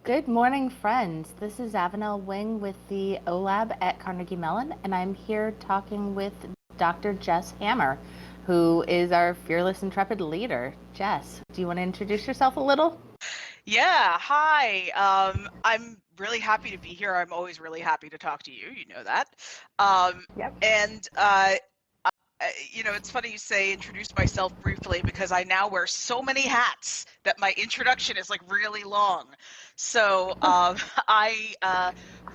Good morning, friends. This is Avonelle Wing with the OLab at Carnegie Mellon, and I'm here talking with Dr. Jess Hammer, who is our fearless, intrepid leader. Jess, do you want to introduce yourself a little? Yeah, hi. I'm really happy to be here. I'm always really happy to talk to you. You know that. Um, Yep. and it's funny you say introduce myself briefly because I now wear so many hats that my introduction is like really long. So I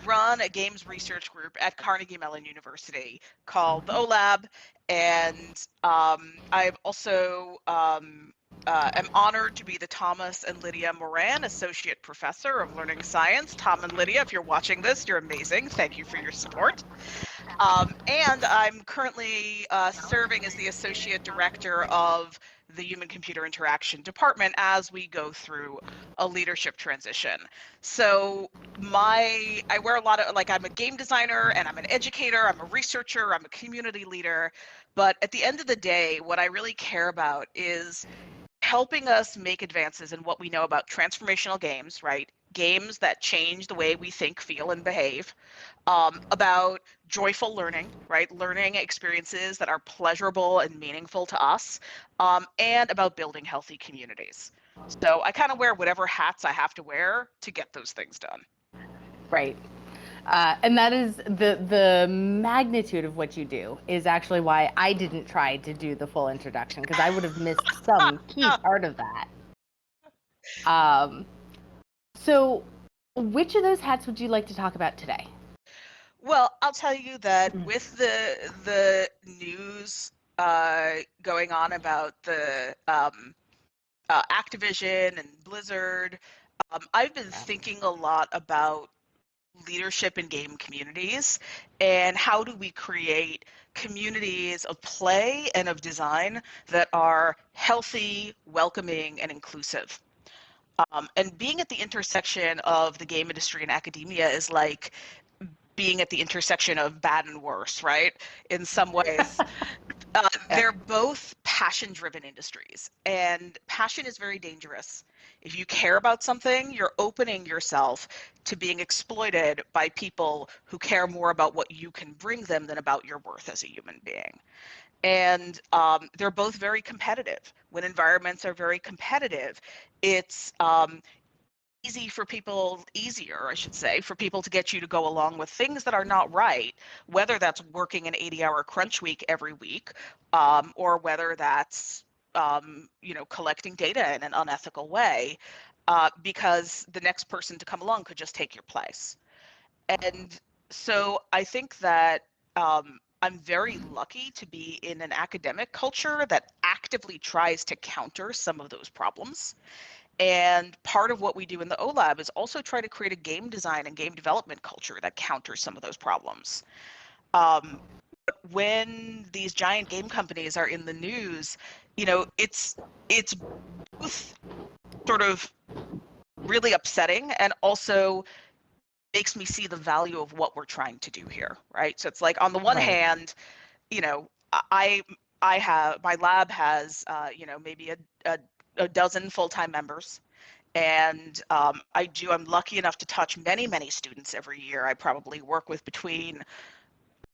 run a games research group at Carnegie Mellon University called the OLab, and I've also am honored to be the Thomas and Lydia Moran Associate Professor of Learning Science. Tom and Lydia, if you're watching this, you're amazing. Thank you for your support. And I'm currently serving as the Associate Director of the Human Computer Interaction Department as we go through a leadership transition. So I wear a lot of, like, I'm a game designer and I'm an educator, I'm a researcher, I'm a community leader. But at the end of the day, what I really care about is helping us make advances in what we know about transformational games, right? Games that change the way we think, feel, and behave, about joyful learning, right? Learning experiences that are pleasurable and meaningful to us, and about building healthy communities. So I kind of wear whatever hats I have to wear to get those things done. Right. And that is the magnitude of what you do is actually why I didn't try to do the full introduction because I would have missed some key part of that. Um, so, which of those hats would you like to talk about today? Well, I'll tell you that with the news going on about the Activision and Blizzard, I've been thinking a lot about leadership in game communities and how do we create communities of play and of design that are healthy, welcoming, and inclusive. And being at the intersection of the game industry and academia is like being at the intersection of bad and worse, right? In some ways. They're both passion-driven industries, and passion is very dangerous. If you care about something, you're opening yourself to being exploited by people who care more about what you can bring them than about your worth as a human being. And they're both very competitive. When environments are very competitive, it's easier, I should say, for people to get you to go along with things that are not right, whether that's working an 80-hour crunch week every week, or whether that's, collecting data in an unethical way, because the next person to come along could just take your place. And so I think that I'm very lucky to be in an academic culture that actively tries to counter some of those problems. And part of what we do in the OLab is also try to create a game design and game development culture that counters some of those problems. When these giant game companies are in the news, it's both sort of really upsetting and also makes me see the value of what we're trying to do here, right? So it's like on the one Right. hand, you know, I I have my lab has maybe a dozen full-time members. And I'm lucky enough to touch many students every year. I probably work with between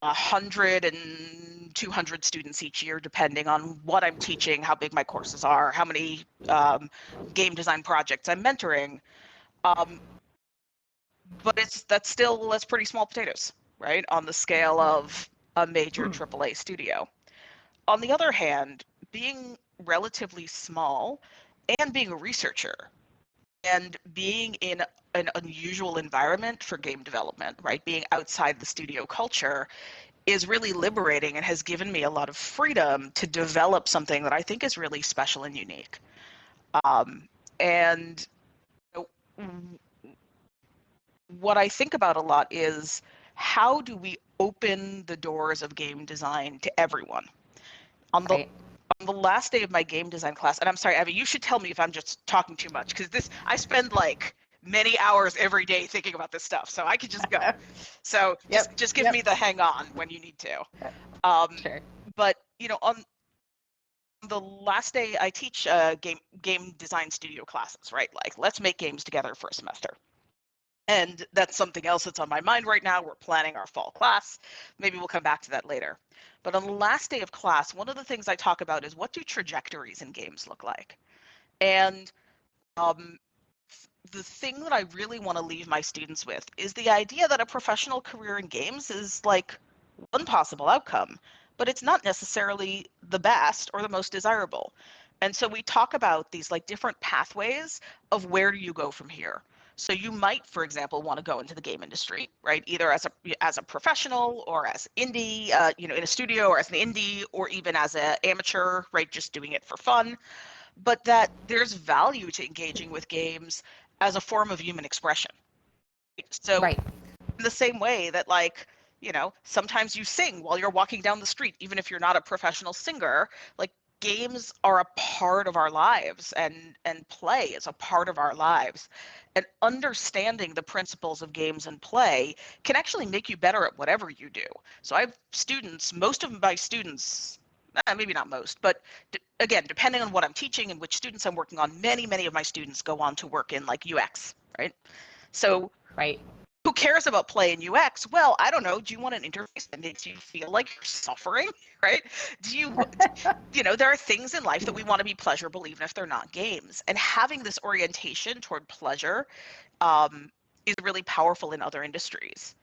100 and 200 students each year, depending on what I'm teaching, how big my courses are, how many game design projects I'm mentoring. Um, but that's pretty small potatoes, right, on the scale of a major AAA studio. On the other hand, being relatively small and being a researcher and being in an unusual environment for game development, right? Being outside the studio culture is really liberating and has given me a lot of freedom to develop something that I think is really special and unique. And what I think about a lot is how do we open the doors of game design to everyone? On the Right. on the last day of my game design class, and I'm sorry, Abby, you should tell me if I'm just talking too much because I spend like many hours every day thinking about this stuff, so I could just go. So Yep. just give Yep. me the hang on when you need to. Um, Sure. but on the last day, I teach game design studio classes, right? Like let's make games together for a semester. And that's something else that's on my mind right now. We're planning our fall class. Maybe we'll come back to that later. But on the last day of class, one of the things I talk about is what do trajectories in games look like? And um, the thing that I really want to leave my students with is the idea that a professional career in games is like one possible outcome, but it's not necessarily the best or the most desirable. And so we talk about these like different pathways of where do you go from here. So you might, for example, want to go into the game industry, right? Either as a professional or as indie, in a studio, or as an indie, or even as an amateur, right? Just doing it for fun. But that there's value to engaging with games as a form of human expression. So Right. in the same way that sometimes you sing while you're walking down the street, even if you're not a professional singer, like games are a part of our lives, and play is a part of our lives. And understanding the principles of games and play can actually make you better at whatever you do. So I have students, most of my students, maybe not most, but again, depending on what I'm teaching and which students I'm working on, many of my students go on to work in like UX, right? So Right. who cares about play and UX? Well, I don't know. Do you want an interface that makes you feel like you're suffering, right? Do you, there are things in life that we want to be pleasurable, even if they're not games. And having this orientation toward pleasure is really powerful in other industries.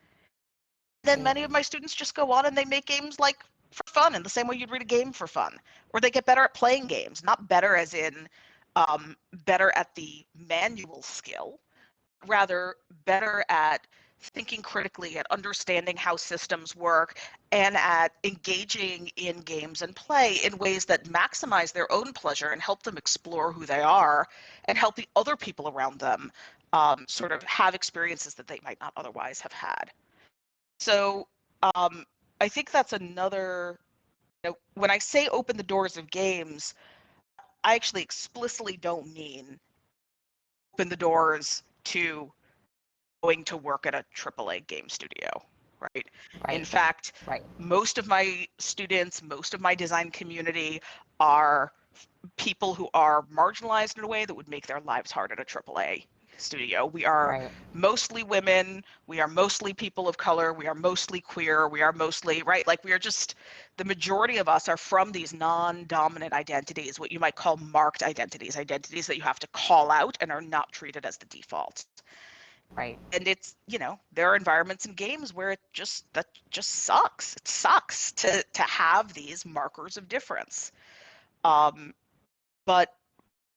Then many of my students just go on and they make games like for fun, in the same way you'd read a game for fun, or they get better at playing games, not better as in better at the manual skill, rather better at thinking critically, at understanding how systems work, and at engaging in games and play in ways that maximize their own pleasure and help them explore who they are and help the other people around them sort of have experiences that they might not otherwise have had. So I think that's another, when I say open the doors of games, I actually explicitly don't mean open the doors to going to work at a AAA game studio, right? In Right. fact, Right. most of my students, most of my design community are people who are marginalized in a way that would make their lives hard at a AAA studio. We are Right. mostly women, we are mostly people of color, we are mostly queer, we are mostly, right? Like we are just, the majority of us are from these non-dominant identities, what you might call marked identities, identities that you have to call out and are not treated as the default. Right. And it's, there are environments in games where that just sucks. It sucks to have these markers of difference. But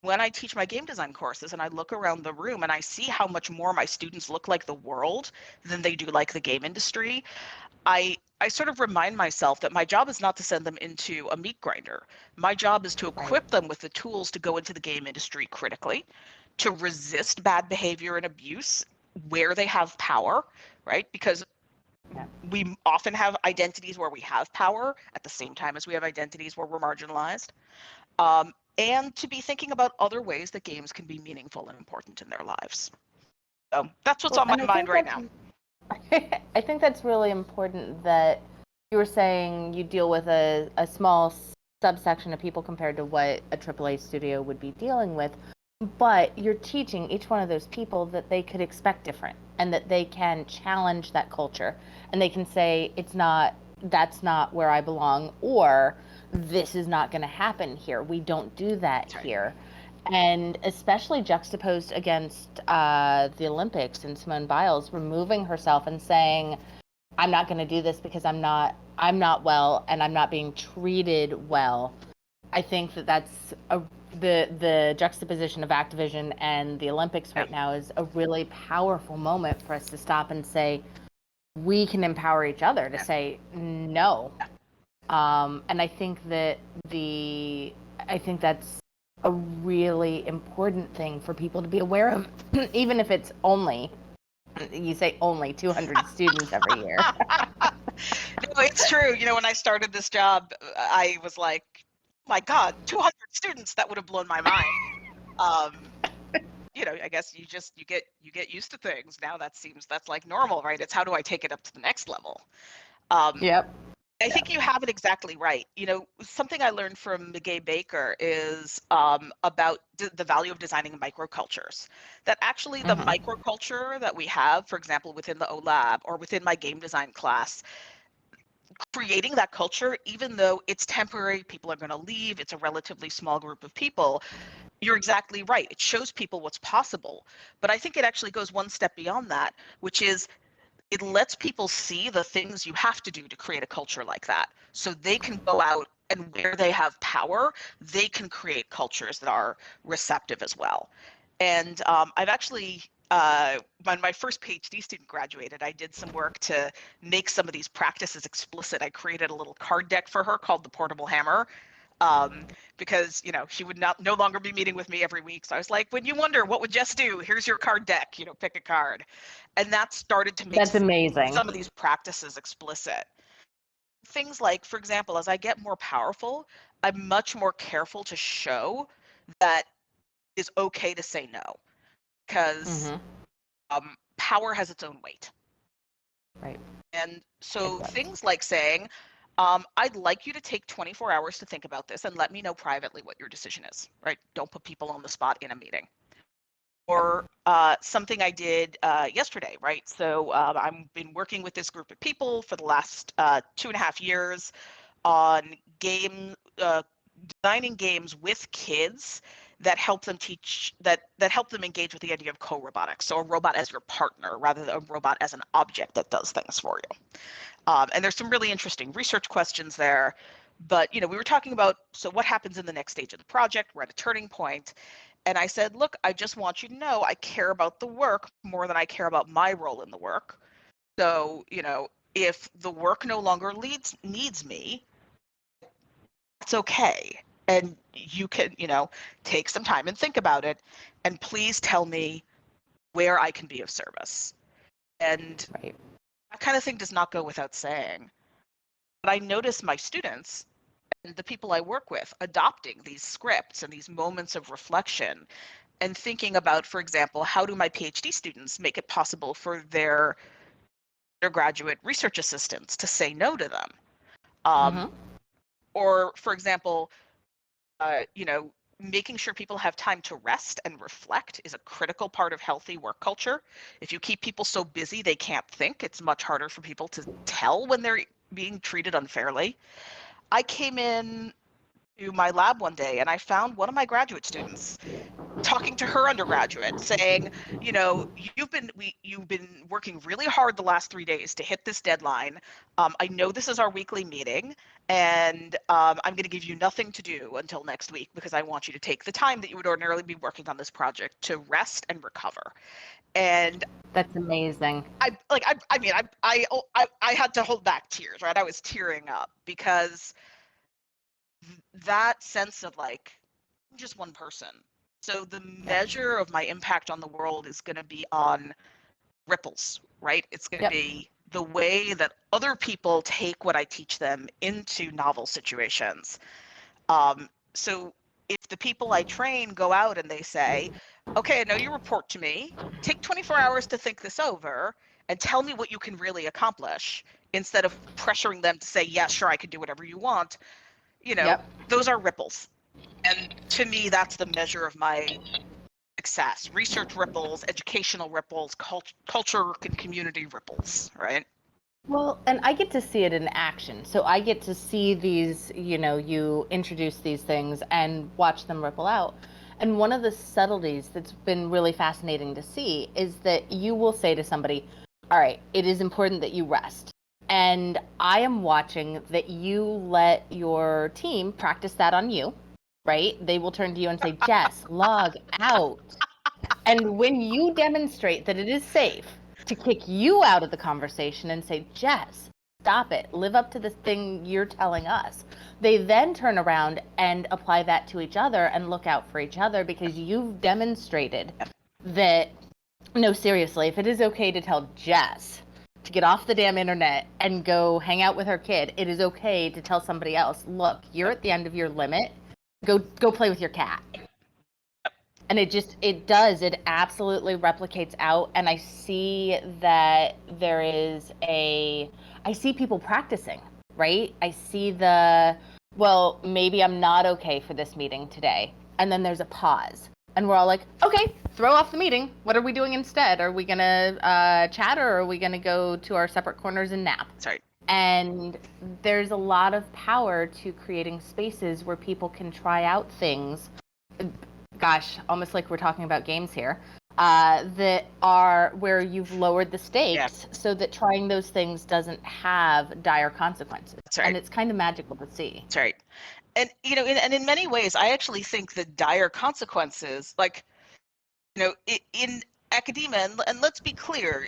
when I teach my game design courses and I look around the room and I see how much more my students look like the world than they do like the game industry, I sort of remind myself that my job is not to send them into a meat grinder. My job is to Right. equip them with the tools to go into the game industry critically, to resist bad behavior and abuse where they have power, right? Because Yeah. we often have identities where we have power at the same time as we have identities where we're marginalized. And to be thinking about other ways that games can be meaningful and important in their lives. So that's what's Well, on my and I mind think right now. I think that's really important that you were saying you deal with a small subsection of people compared to what a AAA studio would be dealing with, but you're teaching each one of those people that they could expect different and that they can challenge that culture and they can say that's not where I belong, or this is not going to happen here. We don't do that Sorry. here. And especially juxtaposed against the Olympics and Simone Biles removing herself and saying, "I'm not going to do this because I'm not well and I'm not being treated well." I think that's the juxtaposition of Activision and the Olympics Yeah. right now is a really powerful moment for us to stop and say we can empower each other to say no. And I think that's a really important thing for people to be aware of, even if it's only, you say only 200 students every year. No, it's true. When I started this job, I was like, my God, 200 students, that would have blown my mind. Um, I guess you get used to things. Now that's like normal, right? It's how do I take it up to the next level? Um, Yep. I think you have it exactly right. Something I learned from McGay Baker is about the value of designing microcultures. That actually the Mm-hmm. microculture that we have, for example, within the O Lab or within my game design class, creating that culture, even though it's temporary, people are going to leave, it's a relatively small group of people, you're exactly right. It shows people what's possible. But I think it actually goes one step beyond that, which is it lets people see the things you have to do to create a culture like that. So they can go out and where they have power, they can create cultures that are receptive as well. And I've actually, when my first PhD student graduated, I did some work to make some of these practices explicit. I created a little card deck for her called the Portable Hammer. Um, because she would no longer be meeting with me every week. So I was like, when you wonder what would Jess do, here's your card deck. Pick a card, and that started to make That's amazing. some of these practices explicit. Things like, for example, as I get more powerful, I'm much more careful to show that it's okay to say no, because Mm-hmm. power has its own weight. Right. And so It does. things like saying, I'd like you to take 24 hours to think about this and let me know privately what your decision is, right? Don't put people on the spot in a meeting. Yep. Or something I did yesterday, right? So I've been working with this group of people for the last 2.5 years on designing games with kids that help them that help them engage with the idea of co-robotics. So a robot as your partner rather than a robot as an object that does things for you. And there's some really interesting research questions there. But we were talking about, so what happens in the next stage of the project? We're at a turning point. And I said, look, I just want you to know I care about the work more than I care about my role in the work. So, if the work no longer needs me, it's okay. And you can, take some time and think about it. And please tell me where I can be of service. And Right. that kind of thing does not go without saying. But I notice my students and the people I work with adopting these scripts and these moments of reflection and thinking about, for example, how do my PhD students make it possible for their undergraduate research assistants to say no to them? Mm-hmm. Or, for example, making sure people have time to rest and reflect is a critical part of healthy work culture. If you keep people so busy they can't think, it's much harder for people to tell when they're being treated unfairly. I came in to my lab one day and I found one of my graduate students talking to her undergraduate saying, you've been working really hard the last 3 days to hit this deadline. I know this is our weekly meeting, and I'm going to give you nothing to do until next week because I want you to take the time that you would ordinarily be working on this project to rest and recover. And That's amazing. I had to hold back tears, right? I was tearing up because that sense of like, I'm just one person. So the Yep. measure of my impact on the world is going to be on ripples, right? It's going to Yep. be the way that other people take what I teach them into novel situations. So if the people I train go out and they say, okay, I know you report to me, take 24 hours to think this over and tell me what you can really accomplish instead of pressuring them to say, yeah, sure, I can do whatever you want, Yep. those are ripples. And to me, that's the measure of my success. Research ripples, educational ripples, culture and community ripples, right? Well, and I get to see it in action. So I get to see these, you introduce these things and watch them ripple out. And one of the subtleties that's been really fascinating to see is that you will say to somebody, all right, it is important that you rest. And I am watching that you let your team practice that on you, right? They will turn to you and say, Jess, log out. And when you demonstrate that it is safe to kick you out of the conversation and say, Jess, stop it, live up to the thing you're telling us, they then turn around and apply that to each other and look out for each other because you've demonstrated that, no, seriously, if it is okay to tell Jess to get off the damn internet and go hang out with her kid, it is okay to tell somebody else, look, you're at the end of your limit, go play with your cat. And it absolutely replicates out. And I see that I see people practicing. right? I see well, maybe I'm not okay for this meeting today. And then there's a pause. And we're all like, okay, throw off the meeting. What are we doing instead? Are we going to chat, or are we going to go to our separate corners and nap? Sorry. And there's a lot of power to creating spaces where people can try out things. Gosh, almost like we're talking about games here. That are where you've lowered the stakes so that trying those things doesn't have dire consequences. That's right. And it's kind of magical to see. That's right. And in many ways, I actually think the dire consequences, like, in academia, and let's be clear,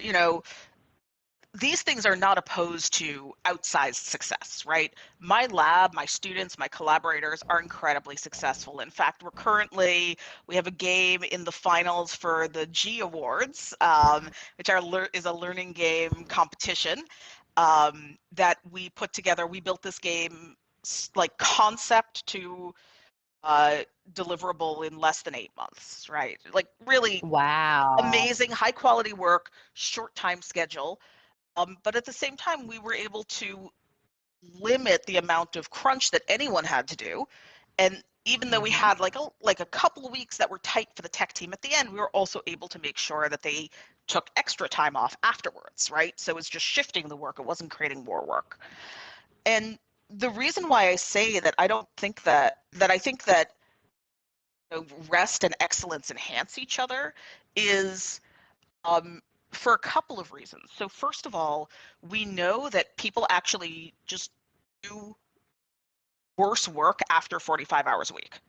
these things are not opposed to outsized success, right? My lab, my students, my collaborators are incredibly successful. In fact, we have a game in the finals for the G Awards, which is a learning game competition that we put together. We built this game like concept to deliverable in less than 8 months, right? Like really amazing, high quality work, short time schedule. But at the same time, we were able to limit the amount of crunch that anyone had to do. And even though we had like a couple of weeks that were tight for the tech team at the end, we were also able to make sure that they took extra time off afterwards, right? So it's just shifting the work. It wasn't creating more work. And the reason why I say that I don't think that I think that rest and excellence enhance each other is for a couple of reasons. So first of all, we know that people actually just do worse work after 45 hours a week.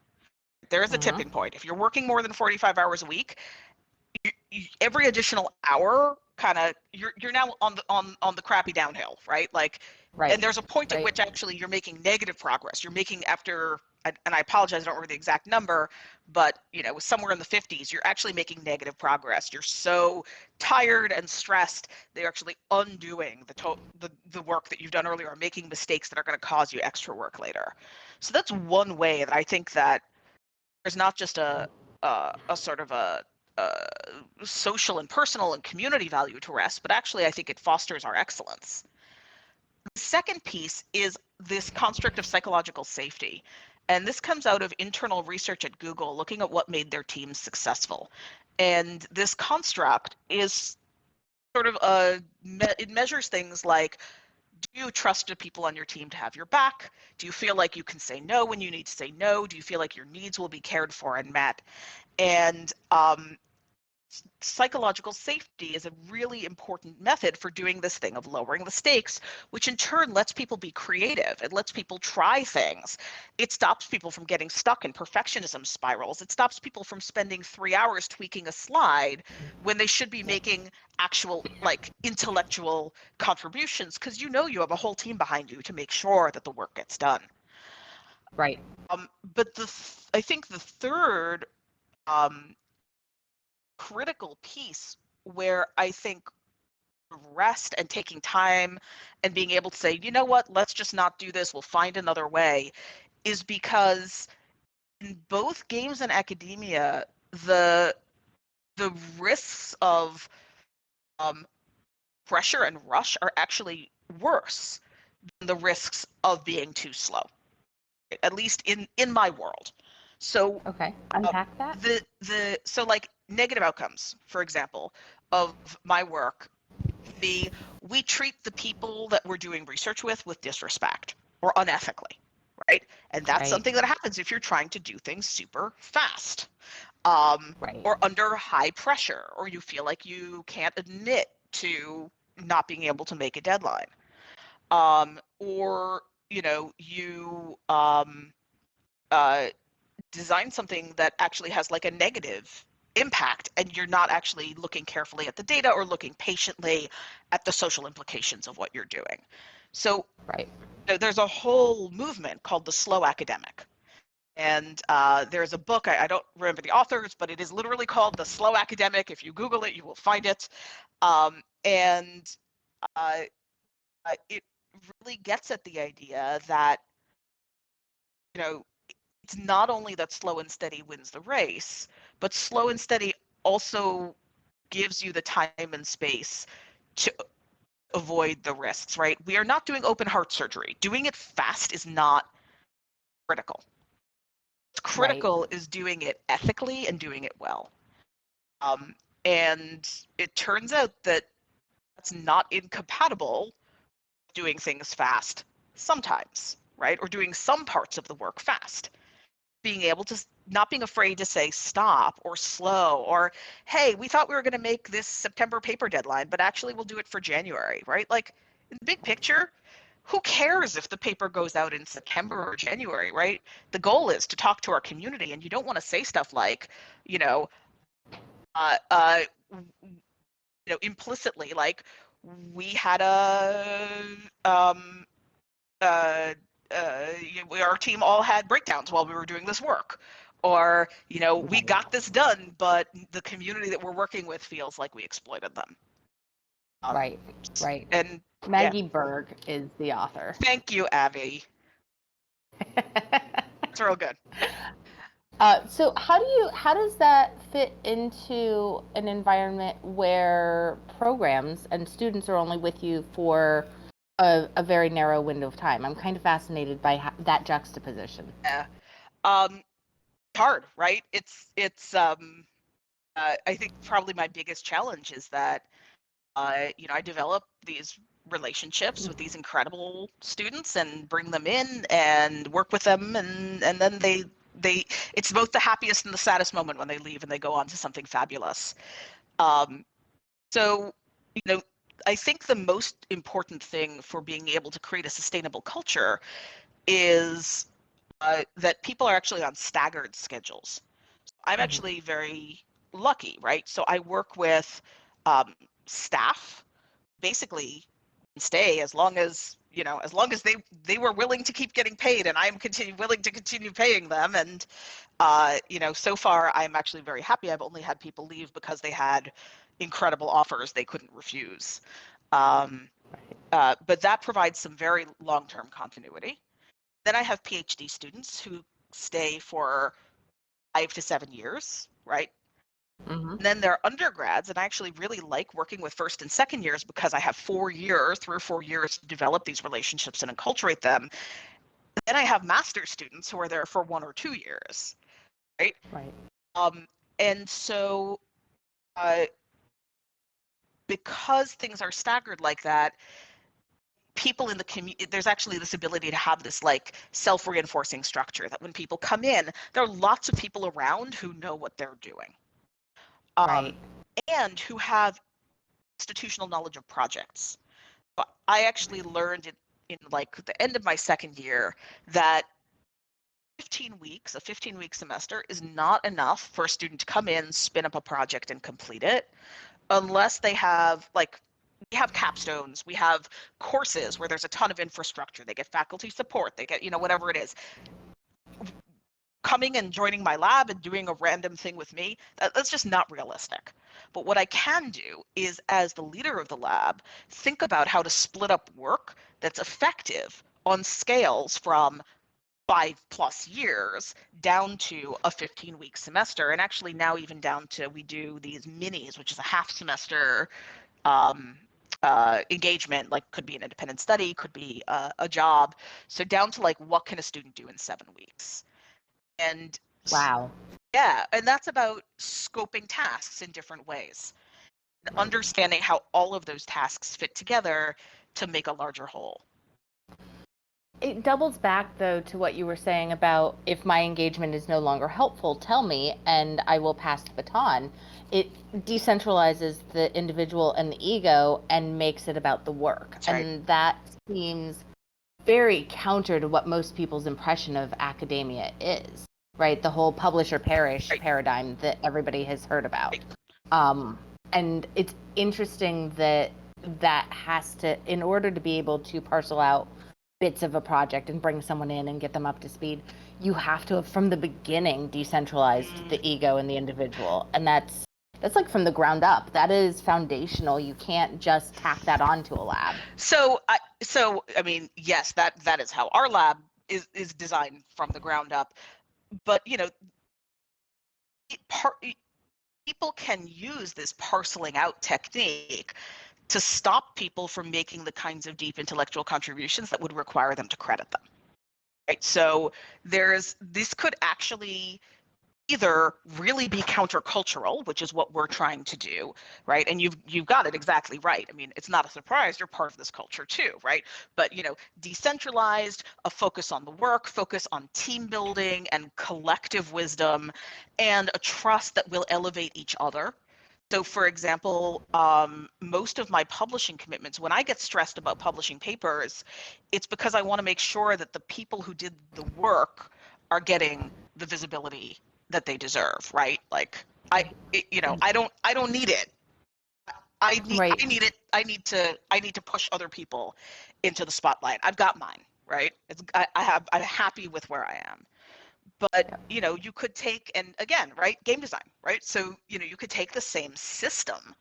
There is a tipping point. If you're working more than 45 hours a week, every additional hour kind of you're now on the crappy downhill, right? Like, and there's a point at which actually you're making negative progress. You're making after, and I apologize, I don't remember the exact number, but somewhere in the 50s, you're actually making negative progress. You're so tired and stressed that you're actually undoing the work that you've done earlier, or making mistakes that are going to cause you extra work later. So that's one way that I think that there's not just a sort of a social and personal and community value to rest, but actually I think it fosters our excellence. The second piece is this construct of psychological safety. And this comes out of internal research at Google, looking at what made their teams successful. And this construct is sort of it measures things like, do you trust the people on your team to have your back? Do you feel like you can say no when you need to say no? Do you feel like your needs will be cared for and met? And psychological safety is a really important method for doing this thing of lowering the stakes, which in turn lets people be creative. It lets people try things. It stops people from getting stuck in perfectionism spirals. It stops people from spending 3 hours tweaking a slide when they should be making actual like intellectual contributions, because you have a whole team behind you to make sure that the work gets done. Right. But I think the third critical piece where I think rest and taking time and being able to say, you know what, let's just not do this, we'll find another way, is because in both games and academia, the risks of pressure and rush are actually worse than the risks of being too slow, at least in my world. So okay, unpack that. So like negative outcomes, for example, of my work, we treat the people that we're doing research with disrespect or unethically, right? And that's something that happens if you're trying to do things super fast, or under high pressure, or you feel like you can't admit to not being able to make a deadline, or you design something that actually has like a negative impact, and you're not actually looking carefully at the data or looking patiently at the social implications of what you're doing. So there's a whole movement called the slow academic. And there's a book, I don't remember the authors, but it is literally called The Slow Academic. If you Google it, you will find it. And it really gets at the idea that, it's not only that slow and steady wins the race, but slow and steady also gives you the time and space to avoid the risks, right? We are not doing open heart surgery. Doing it fast is not critical. What's Right. critical is doing it ethically and doing it well. And it turns out that that's not incompatible with doing things fast sometimes, right? Or doing some parts of the work fast. Being able to not being afraid to say stop or slow or, hey, we thought we were going to make this September paper deadline, but actually we'll do it for January, right? Like in the big picture, who cares if the paper goes out in September or January, right? The goal is to talk to our community, and you don't want to say stuff like, you know, uh, uh, implicitly, like we had um, uh, our team all had breakdowns while we were doing this work, or we got this done, but the community that we're working with feels like we exploited them. Right. Right. And yeah, Maggie Berg is the author. thank you, Abby. It's real good. So how does that fit into an environment where programs and students are only with you for a very narrow window of time? I'm kind of fascinated by that juxtaposition. Yeah. Hard, right? It's I think probably my biggest challenge is that I develop these relationships with these incredible students and bring them in and work with them, and then they it's both the happiest and the saddest moment when they leave and they go on to something fabulous. So I think the most important thing for being able to create a sustainable culture is that people are actually on staggered schedules. I'm actually very lucky, right? So I work with staff basically stay as long as they were willing to keep getting paid, and I'm willing to continue paying them. And so far I'm actually very happy. I've only had people leave because they had incredible offers they couldn't refuse. But that provides some very long-term continuity. Then I have PhD students who stay for 5 to 7 years, right? Mm-hmm. And then there are undergrads, and I actually really like working with first and second years because I have 4 years, 3 or 4 years to develop these relationships and enculturate them. Then I have master's students who are there for 1 or 2 years, right? Right. And so uh, because things are staggered like that, people in the community, there's actually this ability to have this like self-reinforcing structure that when people come in, there are lots of people around who know what they're doing. Right. And who have institutional knowledge of projects. I actually learned in like the end of my second year that 15 weeks, a 15-week semester is not enough for a student to come in, spin up a project and complete it unless they have we have capstones, we have courses where there's a ton of infrastructure, they get faculty support, they get, whatever it is. Coming and joining my lab and doing a random thing with me, that's just not realistic. But what I can do is, as the leader of the lab, think about how to split up work that's effective on scales from 5+ years down to a 15-week semester, and actually now even down to, we do these minis, which is a half semester engagement, like could be an independent study, could be a job. So down to like, what can a student do in 7 weeks? And Wow. yeah, and that's about scoping tasks in different ways, and understanding how all of those tasks fit together to make a larger whole. It doubles back, though, to what you were saying about if my engagement is no longer helpful, tell me, and I will pass the baton. It decentralizes the individual and the ego and makes it about the work. That's right. And that seems very counter to what most people's impression of academia is, right? The whole publish or perish Right. paradigm that everybody has heard about. Right. And it's interesting that has to, in order to be able to parcel out bits of a project and bring someone in and get them up to speed, you have to have from the beginning decentralized the ego and the individual. And that's like from the ground up. That is foundational. You can't just tack that onto a lab. So I mean, yes, that is how our lab is designed from the ground up. But people can use this parceling out technique to stop people from making the kinds of deep intellectual contributions that would require them to credit them. Right? So this could actually either really be countercultural, which is what we're trying to do, right? And you've got it exactly right. I mean, it's not a surprise, you're part of this culture too, right? But decentralized, a focus on the work, focus on team building and collective wisdom, and a trust that will elevate each other. So for example, most of my publishing commitments, when I get stressed about publishing papers, it's because I want to make sure that the people who did the work are getting the visibility that they deserve, right? Like I don't need it. I need it. I need to push other people into the spotlight. I've got mine, right? I'm happy with where I am. But you could take, and again, right, game design, right? So you could take the same system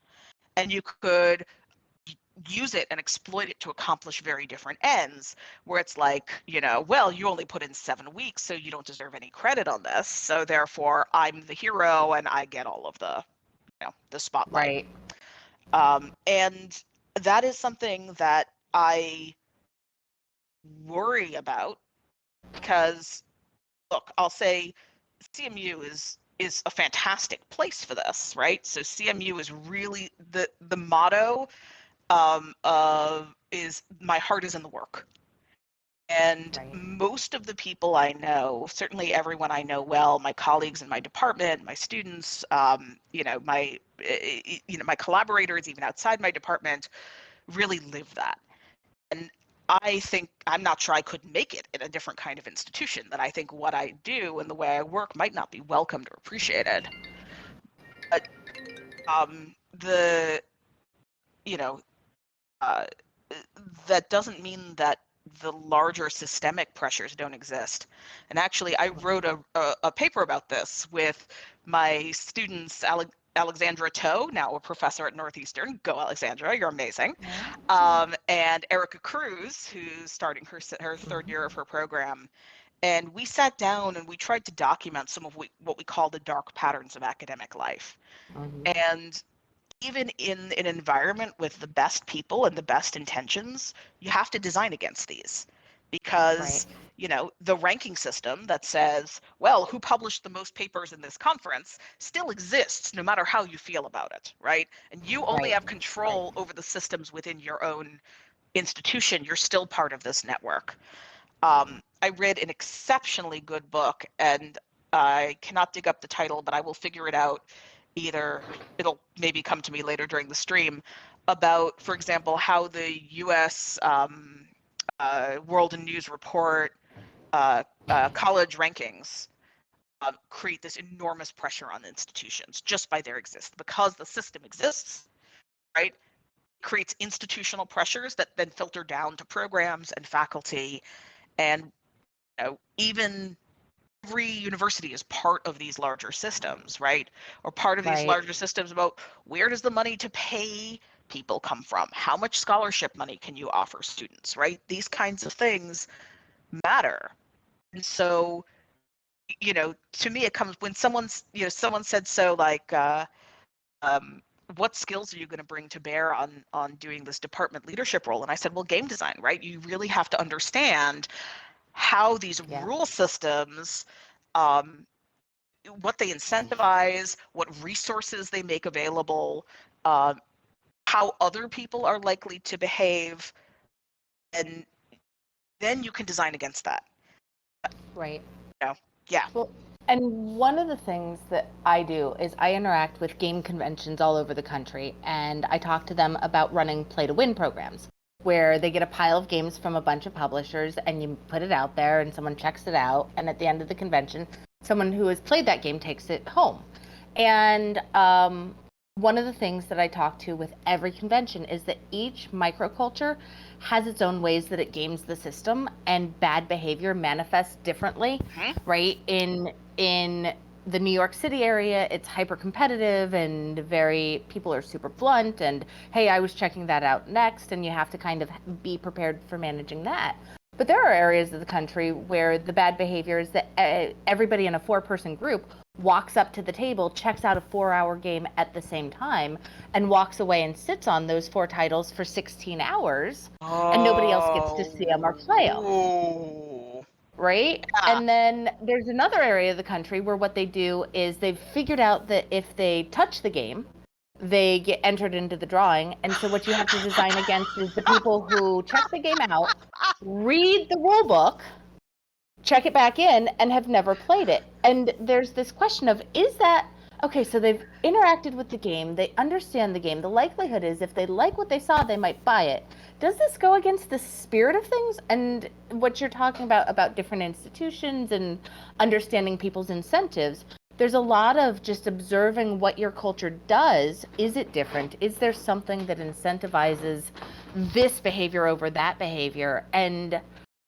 and you could use it and exploit it to accomplish very different ends, where it's like, well, you only put in 7 weeks, so you don't deserve any credit on this, so therefore I'm the hero and I get all of the spotlight. And that is something that I worry about, because look, I'll say CMU is a fantastic place for this, right? So CMU is really the motto is my heart is in the work. And most of the people I know, certainly everyone I know well, my colleagues in my department, my students, my collaborators, even outside my department, really live that. And I think, I'm not sure I could make it in a different kind of institution, that I think what I do and the way I work might not be welcomed or appreciated. But that doesn't mean that the larger systemic pressures don't exist. And actually, I wrote a paper about this with my students, Alexandra Toe, now a professor at Northeastern. Go, Alexandra, you're amazing. And Erica Cruz, who's starting her third year of her program. And we sat down and we tried to document some of what we call the dark patterns of academic life. And even in an environment with the best people and the best intentions, you have to design against these, because the ranking system that says, well, who published the most papers in this conference still exists no matter how you feel about it, right? And you only have control over the systems within your own institution. You're still part of this network. I read an exceptionally good book, and I cannot dig up the title, but I will figure it out. Either it'll maybe come to me later during the stream, about, for example, how the U.S. World and News Report college rankings create this enormous pressure on institutions just by their existence, because the system exists, right? It creates institutional pressures that then filter down to programs and faculty, and even every university is part of these larger systems, right? Or part of these larger systems about where does the money to pay people come from? How much scholarship money can you offer students, right? These kinds of things matter. And so, to me, it comes when someone said, so like, what skills are you going to bring to bear on doing this department leadership role? And I said, well, game design, right? You really have to understand how these rule systems, what they incentivize, what resources they make available, how other people are likely to behave, and then you can design against that. Yeah. Well, and one of the things that I do is I interact with game conventions all over the country, and I talk to them about running play to win programs, where they get a pile of games from a bunch of publishers and you put it out there and someone checks it out, and at the end of the convention, someone who has played that game takes it home. And one of the things that I talk to with every convention is that each microculture has its own ways that it games the system, and bad behavior manifests differently, right? In the New York City area, it's hyper competitive and people are super blunt, and hey, I was checking that out next, and you have to kind of be prepared for managing that. But there are areas of the country where the bad behavior is that everybody in a 4-person group walks up to the table, checks out a 4-hour game at the same time, and walks away and sits on those 4 titles for 16 hours, and nobody else gets to see them or play them. Oh. Right? Yeah. And then there's another area of the country where what they do is they've figured out that if they touch the game, they get entered into the drawing. And so what you have to design against is the people who check the game out, read the rule book, check it back in, and have never played it. And there's this question of, is that okay? So they've interacted with the game, they understand the game. The likelihood is if they like what they saw, they might buy it. Does this go against the spirit of things and what you're talking about different institutions and understanding people's incentives? There's a lot of just observing what your culture does. Is it different? Is there something that incentivizes this behavior over that behavior? And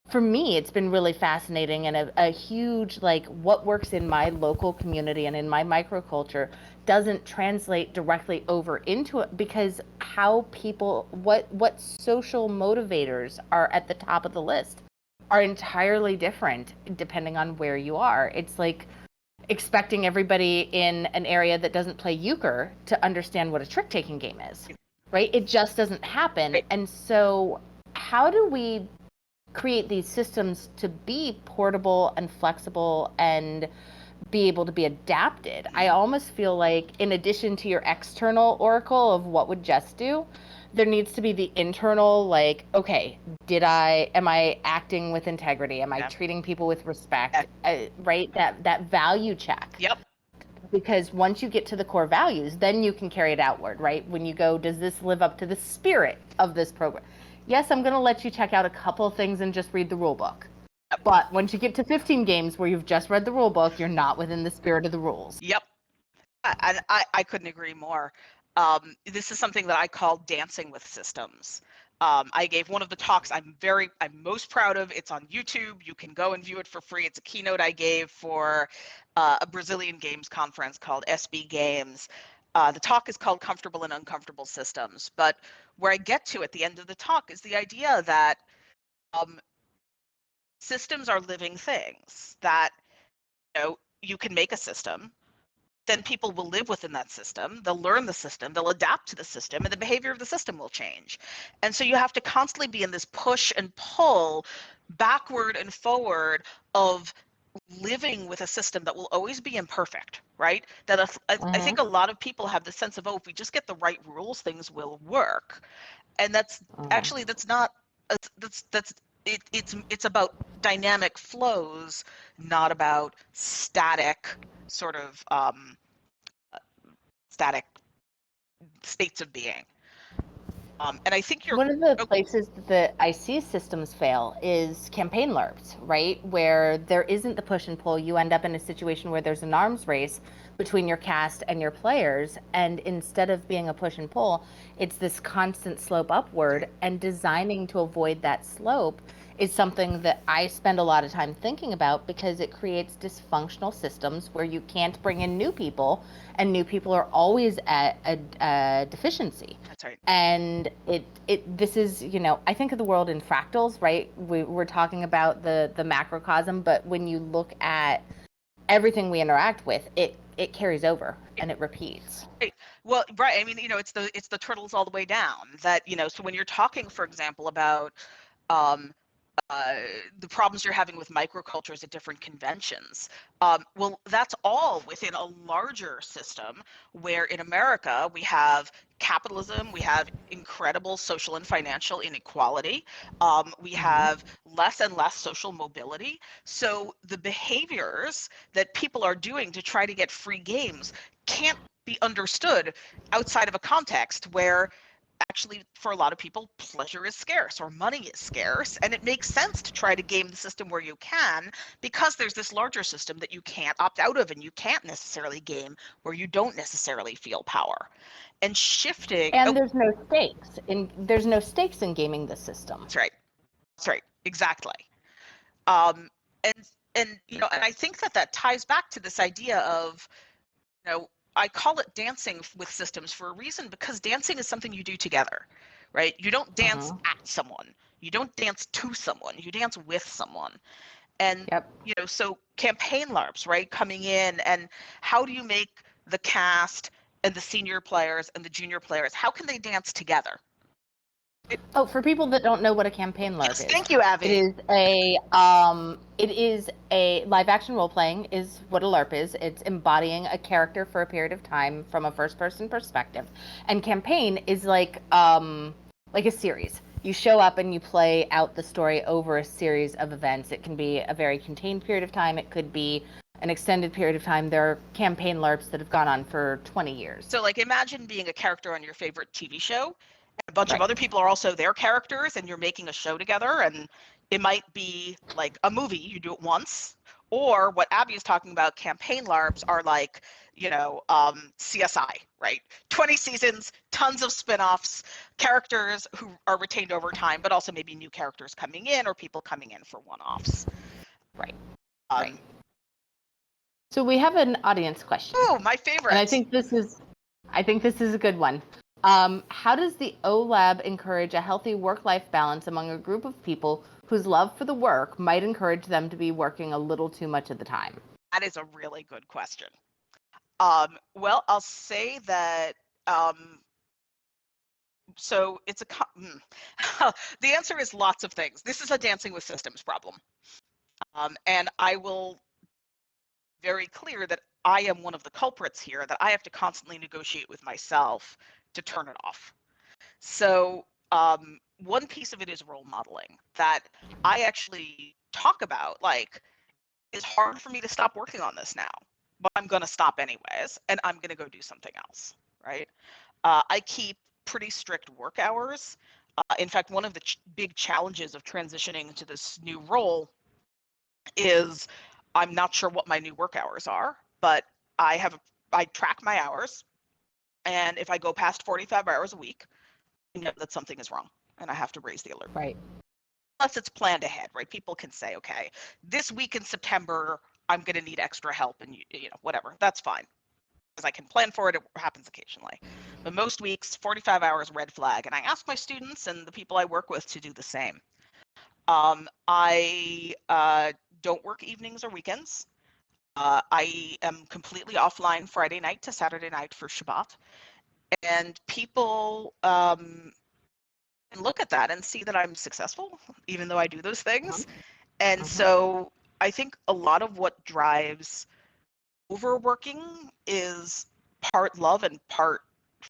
for me, it's been really fascinating and a huge, like, what works in my local community and in my microculture doesn't translate directly over into it, because how people, what social motivators are at the top of the list are entirely different depending on where you are. It's like expecting everybody in an area that doesn't play euchre to understand what a trick-taking game is, right? It just doesn't happen. And so how do we create these systems to be portable and flexible and be able to be adapted? I almost feel like, in addition to your external oracle of what would Jess do, there needs to be the internal, like, okay, am I acting with integrity? Am I treating people with respect? Right? That value check. Yep. Because once you get to the core values, then you can carry it outward, right? When you go, does this live up to the spirit of this program? Yes, I'm going to let you check out a couple of things and just read the rule book. But once you get to 15 games where you've just read the rule book, you're not within the spirit of the rules. Yep. I couldn't agree more. This is something that I call dancing with systems. I gave one of the talks I'm most proud of. It's on YouTube. You can go and view it for free. It's a keynote I gave for a Brazilian games conference called SB Games. The talk is called Comfortable and Uncomfortable Systems. But where I get to at the end of the talk is the idea that systems are living things, that you can make a system, then people will live within that system, they'll learn the system, they'll adapt to the system, and the behavior of the system will change. And so you have to constantly be in this push and pull backward and forward of living with a system that will always be imperfect, right? That I think a lot of people have the sense of, oh, if we just get the right rules, things will work. And that's actually, that's not, it's about dynamic flows, not about static sort of static states of being. And I think one of the places that I see systems fail is campaign LARPs, right? Where there isn't the push and pull. You end up in a situation where there's an arms race between your cast and your players. And instead of being a push and pull, it's this constant slope upward, and designing to avoid that slope is something that I spend a lot of time thinking about, because it creates dysfunctional systems where you can't bring in new people, and new people are always at a deficiency. That's right. And this is, I think of the world in fractals, right? We're talking about the macrocosm, but when you look at everything we interact with, it carries over and it repeats. Right. Well, right. I mean, it's the turtles all the way down. That, so when you're talking, for example, about the problems you're having with microcultures at different conventions. Well, that's all within a larger system where in America we have capitalism, we have incredible social and financial inequality, we have less and less social mobility. So the behaviors that people are doing to try to get free games can't be understood outside of a context where actually, for a lot of people, pleasure is scarce or money is scarce, and it makes sense to try to game the system where you can, because there's this larger system that you can't opt out of, and you can't necessarily game where you don't necessarily feel power. And shifting, and there's no stakes in gaming the system. That's right, exactly. And and I think that ties back to this idea of, I call it dancing with systems for a reason, because dancing is something you do together, right? You don't dance at someone. You don't dance to someone. You dance with someone. And, Yep. so campaign LARPs, right, coming in, and how do you make the cast and the senior players and the junior players, how can they dance together? Oh, for people that don't know what a campaign LARP Yes, is, thank you, Abby. it is a live action role playing is what a LARP is. It's embodying a character for a period of time from a first person perspective. And campaign is like a series. You show up and you play out the story over a series of events. It can be a very contained period of time. It could be an extended period of time. There are campaign LARPs that have gone on for 20 years. So, like, imagine being a character on your favorite TV show, and a bunch of Right. other people are also their characters, and you're making a show together, and it might be like a movie, you do it once, or what Abby is talking about, campaign LARPs are like, CSI, right? 20 seasons, tons of spin-offs, characters who are retained over time, but also maybe new characters coming in or people coming in for one-offs. Right. Um, Right. So we have an audience question. Oh, my favorite. And I think this is a good one. How does the OLab encourage a healthy work-life balance among a group of people whose love for the work might encourage them to be working a little too much of the time? That is a really good question. Well, I'll say that so it's the answer is lots of things. This is a dancing with systems problem. And I will be very clear that I am one of the culprits here, that I have to constantly negotiate with myself to turn it off. So one piece of it is role modeling, that I actually talk about, like, it's hard for me to stop working on this now, but I'm going to stop anyways, and I'm going to go do something else, right? I keep pretty strict work hours. In fact, one of the big challenges of transitioning into this new role is I'm not sure what my new work hours are, but I track my hours, and if I go past 45 hours a week, I know that something is wrong, and I have to raise the alert. Right. Unless it's planned ahead, right? People can say, okay, this week in September, I'm going to need extra help, and whatever. That's fine, because I can plan for it. It happens occasionally. But most weeks, 45 hours, red flag. And I ask my students and the people I work with to do the same. I don't work evenings or weekends. I am completely offline Friday night to Saturday night for Shabbat. And people can look at that and see that I'm successful, even though I do those things. And so I think a lot of what drives overworking is part love and part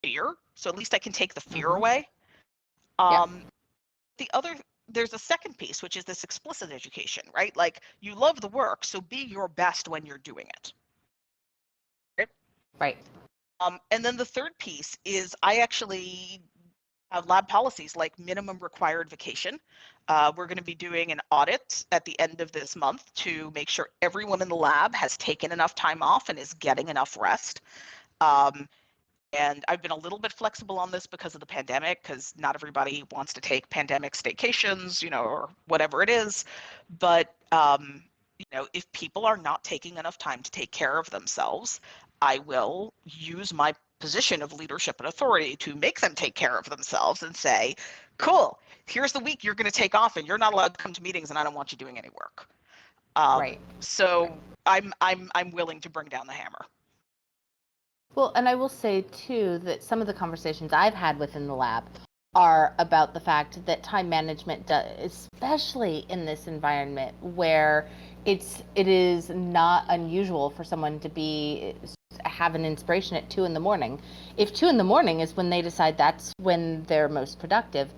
fear. So at least I can take the fear away. There's a second piece, which is this explicit education, right? Like, you love the work, so be your best when you're doing it. Right. And then the third piece is I actually have lab policies like minimum required vacation. We're going to be doing an audit at the end of this month to make sure everyone in the lab has taken enough time off and is getting enough rest. And I've been a little bit flexible on this because of the pandemic, because not everybody wants to take pandemic staycations, or whatever it is. But, if people are not taking enough time to take care of themselves, I will use my position of leadership and authority to make them take care of themselves and say, cool, here's the week you're going to take off and you're not allowed to come to meetings and I don't want you doing any work. Right. So I'm willing to bring down the hammer. Well, and I will say too that some of the conversations I've had within the lab are about the fact that time management, especially in this environment where it is not unusual for someone to have an inspiration at 2 a.m. If 2 a.m. is when they decide that's when they're most productive.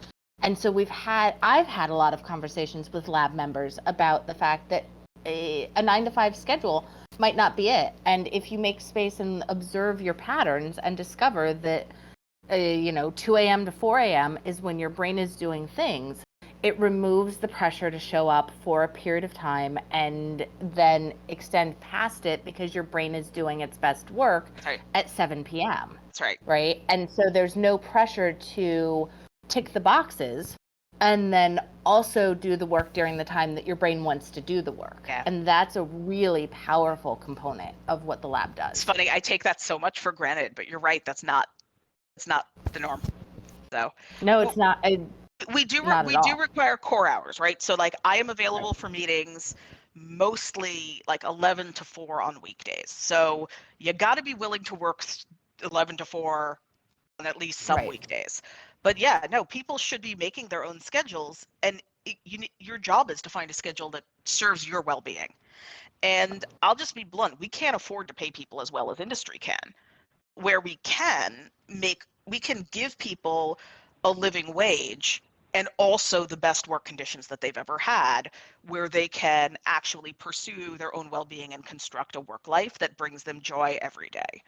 And so I've had a lot of conversations with lab members about the fact that a 9-to-5 schedule might not be it. And if you make space and observe your patterns and discover that 2 a.m. to 4 a.m. is when your brain is doing things, it removes the pressure to show up for a period of time and then extend past it because your brain is doing its best work at 7 p.m. That's right. Right? And so there's no pressure to tick the boxes and then also do the work during the time that your brain wants to do the work. Yeah. And that's a really powerful component of what the lab does. It's funny, I take that so much for granted, but you're right, it's not the norm. So no, it's not. We do require core hours, right? So, like, I am available for meetings mostly like 11 to 4 on weekdays. So you got to be willing to work 11 to 4 on at least some Right. weekdays. But yeah, no, people should be making their own schedules, and your job is to find a schedule that serves your well-being. And I'll just be blunt, we can't afford to pay people as well as industry can. Where we can give people a living wage and also the best work conditions that they've ever had, where they can actually pursue their own well-being and construct a work life that brings them joy every day.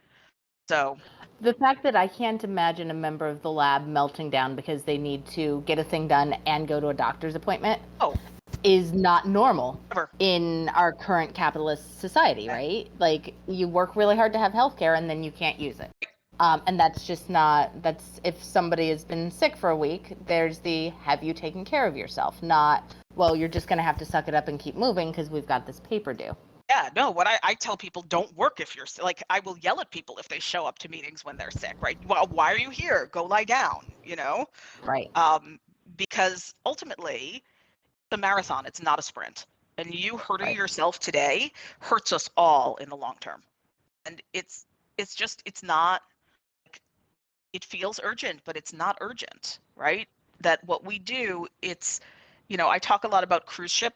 So The fact that I can't imagine a member of the lab melting down because they need to get a thing done and go to a doctor's appointment oh, is not normal never. in our current capitalist society, right? Like, you work really hard to have healthcare and then you can't use it. And that's just not, that's, if somebody has been sick for a week, there's the have you taken care of yourself, not, well, you're just going to have to suck it up and keep moving because we've got this paper due. Yeah, no, what I tell people, don't work if you're like, I will yell at people if they show up to meetings when they're sick, right? Well, why are you here? Go lie down, you know? Right. Because ultimately, the marathon, it's not a sprint. And you hurting Right. yourself today hurts us all in the long term. And it's not, it feels urgent, but it's not urgent, right? That what we do, I talk a lot about cruise ship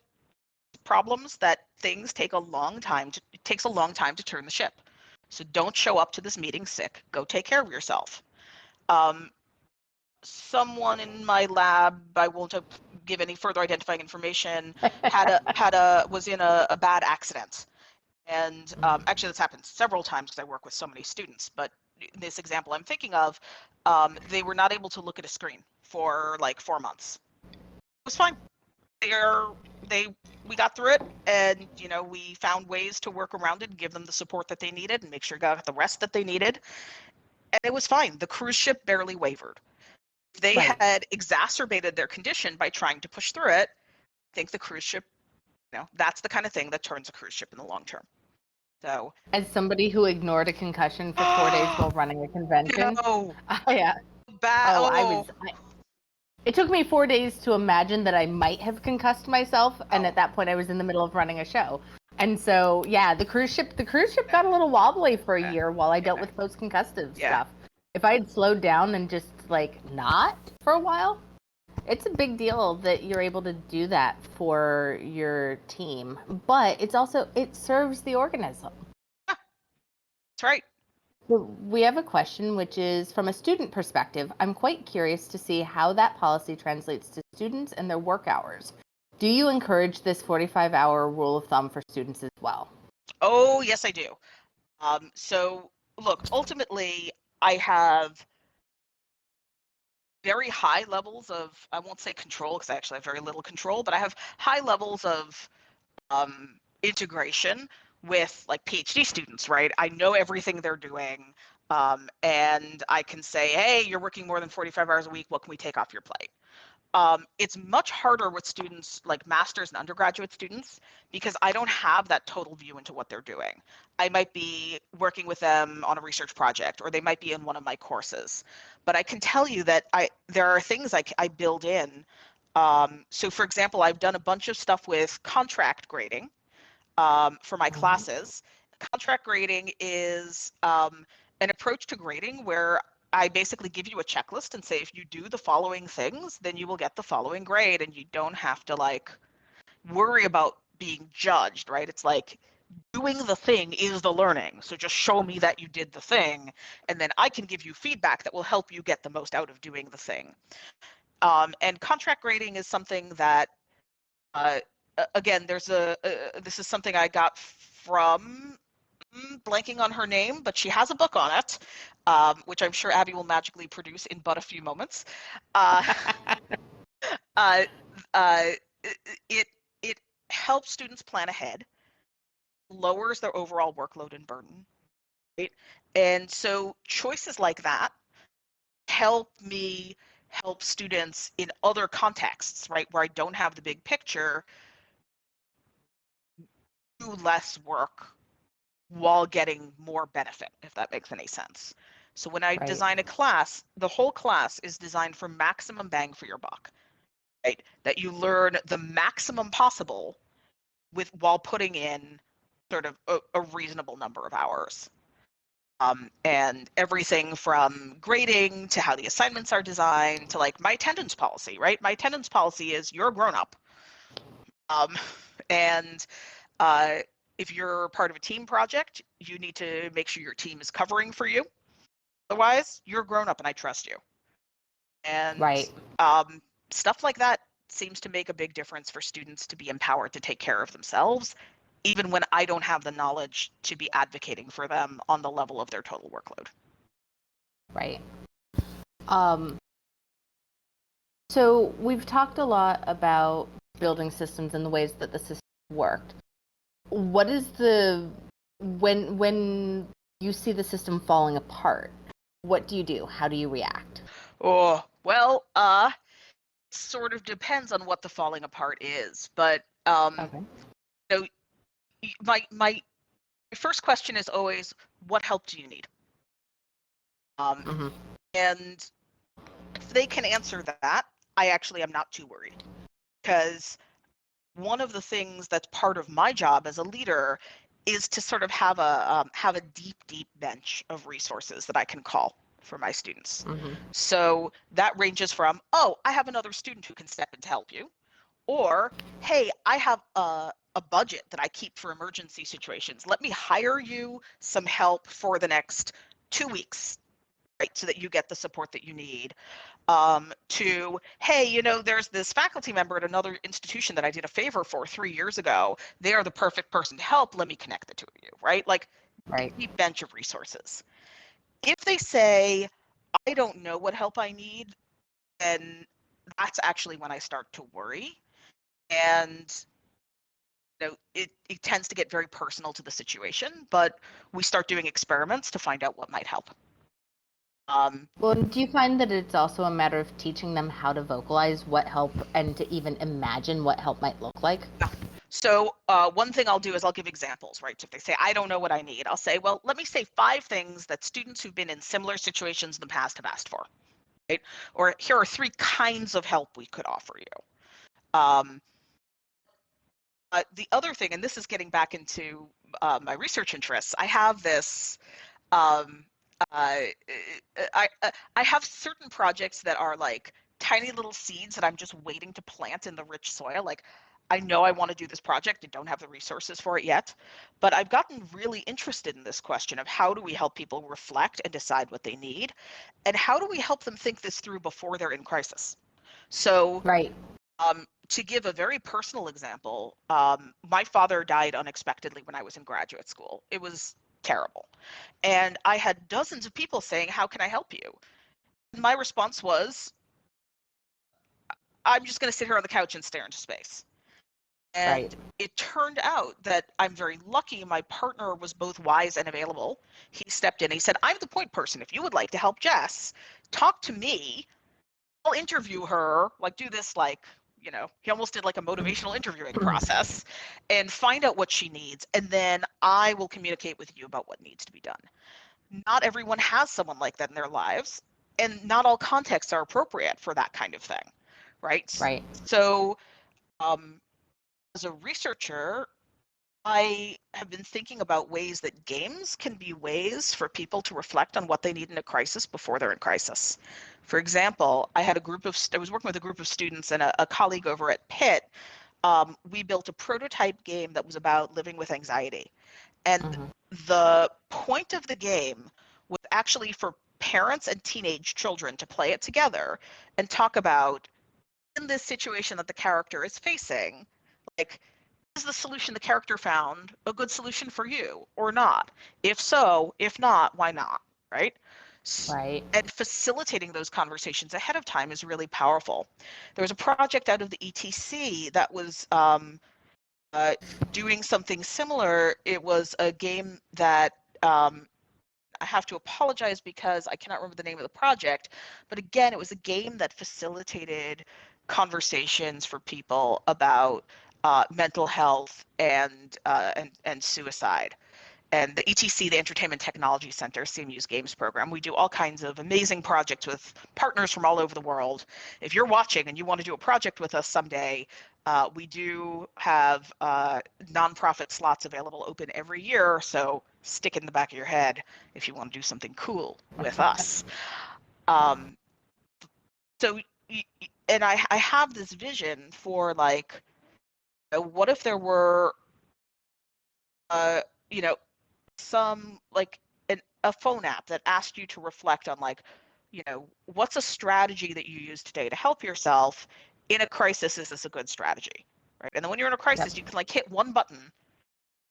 problems, that things take a long time it takes a long time to turn the ship. So don't show up to this meeting sick. Go take care of yourself. Um, Someone in my lab, I won't give any further identifying information, was in a bad accident. And actually, this happens several times because I work with so many students. But in this example I'm thinking of, they were not able to look at a screen for like 4 months. It was fine. They're they We got through it, and we found ways to work around it and give them the support that they needed and make sure they got the rest that they needed, and it was fine. The cruise ship barely wavered. If they Right. had exacerbated their condition by trying to push through it, I think the cruise ship, that's the kind of thing that turns a cruise ship in the long term. So As somebody who ignored a concussion for 4 days while running a convention, no, oh yeah, bad. oh, Oh, it took me 4 days to imagine that I might have concussed myself, and oh, at that point, I was in the middle of running a show. And so, yeah, the cruise ship got a little wobbly for a yeah, year while I dealt yeah, with post-concussive yeah. stuff. If I had slowed down and just like not for a while, it's a big deal that you're able to do that for your team. But it serves the organism. That's right. So we have a question, which is from a student perspective. I'm quite curious to see how that policy translates to students and their work hours. Do you encourage this 45-hour rule of thumb for students as well? Oh, yes, I do. So look, ultimately, I have very high levels of, I won't say control because I actually have very little control, but I have high levels of integration with like PhD students, right? I know everything they're doing. And I can say, hey, you're working more than 45 hours a week. What can we take off your plate? It's much harder with students like master's and undergraduate students because I don't have that total view into what they're doing. I might be working with them on a research project, or they might be in one of my courses. But I can tell you that there are things I build in. So for example, I've done a bunch of stuff with contract grading for my classes. Contract grading is an approach to grading where I basically give you a checklist and say, if you do the following things, then you will get the following grade, and you don't have to like worry about being judged, right? It's like doing the thing is the learning. So just show me that you did the thing, and then I can give you feedback that will help you get the most out of doing the thing. And contract grading is something that uh, again, this is something I got from blanking on her name, but she has a book on it, which I'm sure Abby will magically produce in but a few moments. Uh, uh, uh, it it helps students plan ahead, lowers their overall workload and burden, right? And so choices like that help me help students in other contexts, right, where I don't have the big picture, do less work while getting more benefit, if that makes any sense. So when I Right. design a class, the whole class is designed for maximum bang for your buck, right? That you learn the maximum possible while putting in sort of a reasonable number of hours. And everything from grading to how the assignments are designed to like my attendance policy, right? My attendance policy is you're a grown up. And if you're part of a team project, you need to make sure your team is covering for you. Otherwise, you're a grown up and I trust you. And Right. Stuff like that seems to make a big difference for students to be empowered to take care of themselves, even when I don't have the knowledge to be advocating for them on the level of their total workload. Right. So we've talked a lot about building systems and the ways that the system worked. What is when you see the system falling apart, what do you do? How do you react? Oh, well, sort of depends on what the falling apart is, but Okay. you know, my first question is always, what help do you need? Mm-hmm. And if they can answer that, I actually am not too worried, because one of the things that's part of my job as a leader is to sort of have a deep bench of resources that I can call for my students. Mm-hmm. So that ranges from, oh, I have another student who can step in to help you, or hey, I have a budget that I keep for emergency situations. Let me hire you some help for the next 2 weeks, right, so that you get the support that you need. To, hey, you know, there's this faculty member at another institution that I did a favor for 3 years ago. They are the perfect person to help. Let me connect the two of you, right? Like, Right. a deep bench of resources. If they say, I don't know what help I need, then that's actually when I start to worry. And it tends to get very personal to the situation, but we start doing experiments to find out what might help. Well, do you find that it's also a matter of teaching them how to vocalize what help and to even imagine what help might look like? So one thing I'll do is I'll give examples, right? So if they say, I don't know what I need, I'll say, well, let me say 5 things that students who've been in similar situations in the past have asked for, right? Or here are 3 kinds of help we could offer you. The other thing, and this is getting back into my research interests, I have this um, I have certain projects that are like tiny little seeds that I'm just waiting to plant in the rich soil. Like, I know I want to do this project and don't have the resources for it yet, but I've gotten really interested in this question of how do we help people reflect and decide what they need, and how do we help them think this through before they're in crisis. So Right. to give a very personal example, my father died unexpectedly when I was in graduate school. It was terrible. And I had dozens of people saying, how can I help you? And my response was, I'm just going to sit here on the couch and stare into space. Right. And it turned out that I'm very lucky. My partner was both wise and available. He stepped in. He said, I'm the point person. If you would like to help Jess, talk to me. I'll interview her, like do this, like, he almost did like a motivational interviewing process and find out what she needs. And then I will communicate with you about what needs to be done. Not everyone has someone like that in their lives, and not all contexts are appropriate for that kind of thing, right? Right. So, as a researcher, I have been thinking about ways that games can be ways for people to reflect on what they need in a crisis before they're in crisis. For example, I was working with a group of students and a colleague over at Pitt. We built a prototype game that was about living with anxiety. And Mm-hmm. the point of the game was actually for parents and teenage children to play it together and talk about, in this situation that the character is facing, like, is the solution the character found a good solution for you or not? If so, if not, why not? Right? Right. And facilitating those conversations ahead of time is really powerful. There was a project out of the ETC that was uh, doing something similar. It was a game that I have to apologize because I cannot remember the name of the project, but again, it was a game that facilitated conversations for people about mental health and suicide. and the ETC, the Entertainment Technology Center, CMU's games program. We do all kinds of amazing projects with partners from all over the world. If you're watching and you want to do a project with us someday, we do have nonprofit slots available open every year, so stick it in the back of your head if you want to do something cool with us. Um, so, and I have this vision for like, what if there were, you know, some like a phone app that asked you to reflect on like, what's a strategy that you use today to help yourself in a crisis? Is this a good strategy? Right. And then when you're in a crisis, you can like hit one button,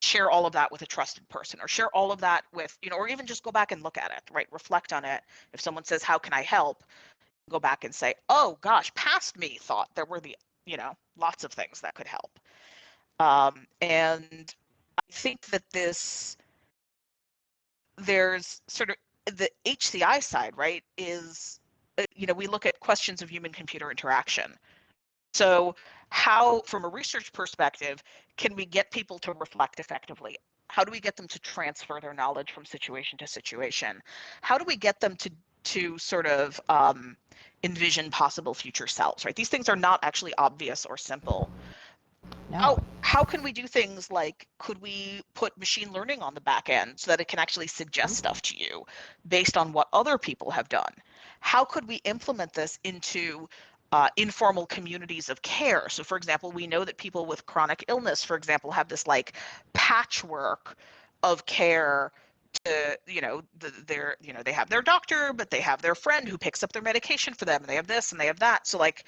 share all of that with a trusted person, or share all of that with, or even just go back and look at it, right? Reflect on it. If someone says, how can I help? Go back and say, oh gosh, past me thought there were the, lots of things that could help. And I think that there's sort of the HCI side, right, is, we look at questions of human computer interaction. So how, from a research perspective, can we get people to reflect effectively? How do we get them to transfer their knowledge from situation to situation? How do we get them to sort of envision possible future selves, right? These things are not actually obvious or simple. No. How can we do things like, could we put machine learning on the back end so that it can actually suggest stuff to you based on what other people have done? How could we implement this into informal communities of care? So for example, we know that people with chronic illness, for example, have this like patchwork of care to, they have their doctor, but they have their friend who picks up their medication for them, and they have this and they have that. So like,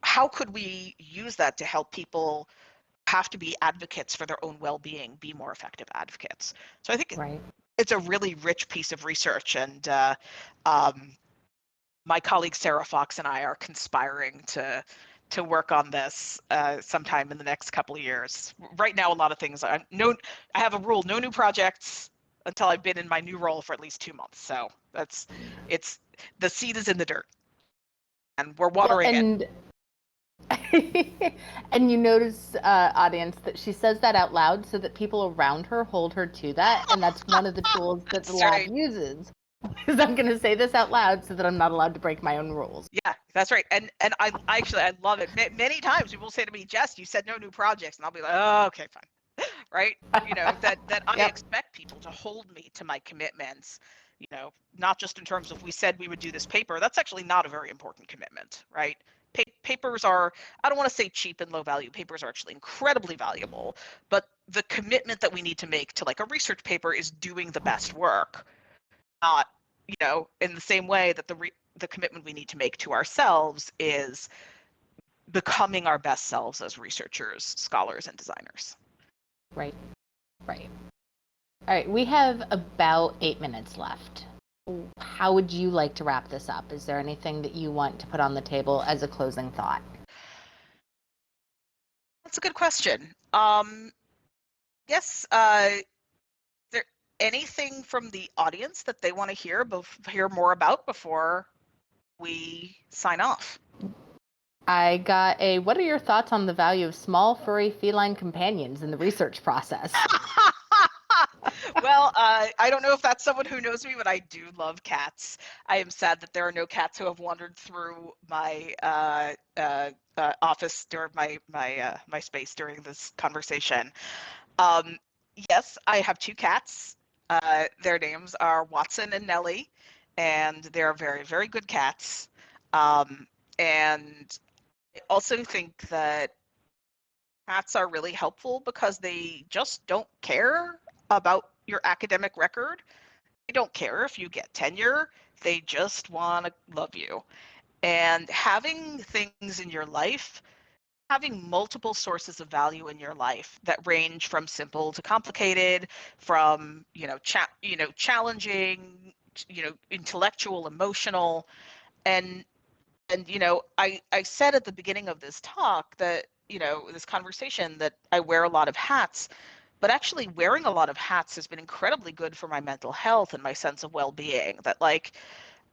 how could we use that to help people have to be advocates for their own well-being, be more effective advocates? So I think it's a really rich piece of research, and my colleague Sarah Fox and I are conspiring to work on this sometime in the next couple of years. Right now, a lot of things. I have a rule: no new projects until I've been in my new role for at least 2 months. So it's the seed is in the dirt, and we're watering it. And you notice, audience, that she says that out loud so that people around her hold her to that, and that's one of the tools that the lab uses. Because I'm going to say this out loud so that I'm not allowed to break my own rules. Yeah, that's right. And I love it. Many times people say to me, Jess, you said no new projects, and I'll be like, oh, okay, fine. Right? That I expect people to hold me to my commitments. Not just in terms of we said we would do this paper. That's actually not a very important commitment, right? Papers are, I don't want to say cheap and low value. Papers are actually incredibly valuable, but the commitment that we need to make to like a research paper is doing the best work, not, in the same way that the commitment we need to make to ourselves is becoming our best selves as researchers, scholars, and designers. Right. All right, we have about 8 minutes left. How would you like to wrap this up? Is there anything that you want to put on the table as a closing thought? That's a good question. Yes, there anything from the audience that they want to hear more about before we sign off? I got what are your thoughts on the value of small, furry feline companions in the research process? Well, I don't know if that's someone who knows me, but I do love cats. I am sad that there are no cats who have wandered through my office during my space during this conversation. Yes, I have 2 cats. Their names are Watson and Nellie, and they're very, very good cats. And I also think that cats are really helpful because they just don't care about your academic record. They don't care if you get tenure. They just want to love you. And having things in your life, having multiple sources of value in your life that range from simple to complicated, from challenging, intellectual, emotional, and I said at the beginning of this talk that this conversation that I wear a lot of hats, but actually wearing a lot of hats has been incredibly good for my mental health and my sense of well-being. That like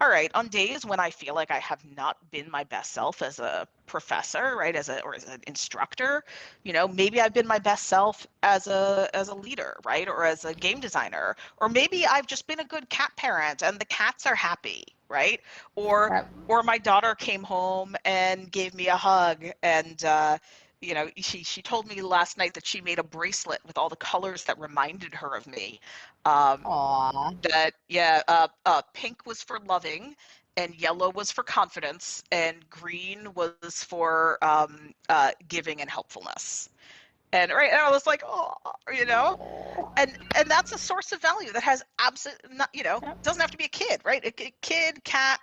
all right, on days when I feel like I have not been my best self as a professor, right, as an instructor, maybe I've been my best self as a leader, right, or as a game designer, or maybe I've just been a good cat parent and the cats are happy, right? Or Yep. or my daughter came home and gave me a hug, and she told me last night that she made a bracelet with all the colors that reminded her of me. Um, Aw. that pink was for loving, and yellow was for confidence, and green was for giving and helpfulness. And right, and I was like, oh, and that's a source of value that has absolutely not, Yep. doesn't have to be a kid, right? A kid, cat,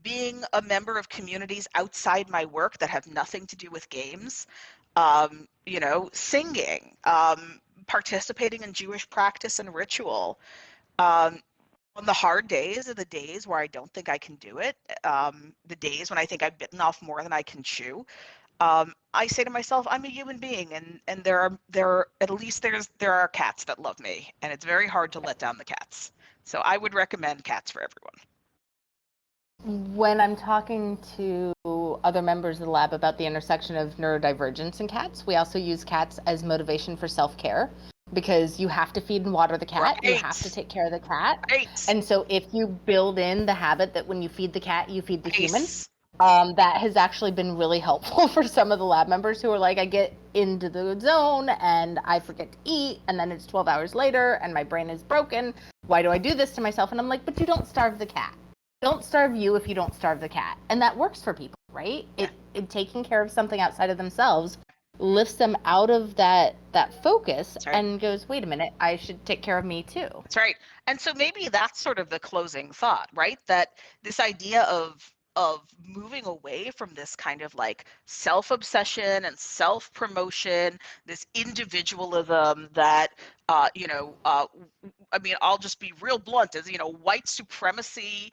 being a member of communities outside my work that have nothing to do with games, singing, participating in Jewish practice and ritual. Um, on the hard days are the days where I don't think I can do it, the days when I think I've bitten off more than I can chew. I say to myself, I'm a human being, and there are at least there are cats that love me, and it's very hard to let down the cats. So I would recommend cats for everyone. When I'm talking to other members of the lab about the intersection of neurodivergence in cats, we also use cats as motivation for self-care, because you have to feed and water the cat, you have to Right, take care of the cat. right, And so if you build in the habit that when you feed the cat, you feed the human, nice. that has actually been really helpful for some of the lab members who are like, I get into the zone and I forget to eat, and then it's 12 hours later and my brain is broken. Why do I do this to myself? And I'm like, but you don't starve the cat. Don't starve you if you don't starve the cat. And that works for people, right? Yeah. It taking care of something outside of themselves lifts them out of that focus That's right. and goes, wait a minute, I should take care of me too. That's right. And so maybe that's sort of the closing thought, right? That this idea of moving away from this kind of like self-obsession and self-promotion, this individualism that I mean, I'll just be real blunt, as white supremacy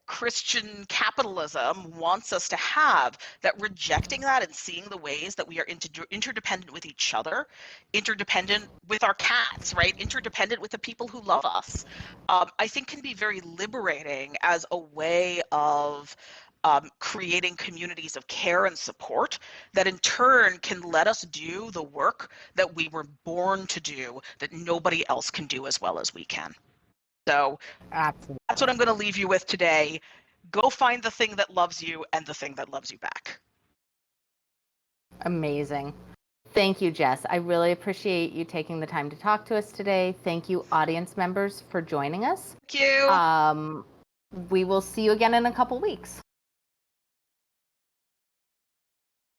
Christian capitalism wants us to have, that rejecting that and seeing the ways that we are interdependent with each other, interdependent with our cats, right? Interdependent with the people who love us, I think can be very liberating as a way of creating communities of care and support that in turn can let us do the work that we were born to do, that nobody else can do as well as we can. So Absolutely. that's what I'm going to leave you with today. Go find the thing that loves you and the thing that loves you back. Amazing. Thank you, Jess. I really appreciate you taking the time to talk to us today. Thank you, audience members, for joining us. Thank you. We will see you again in a couple weeks.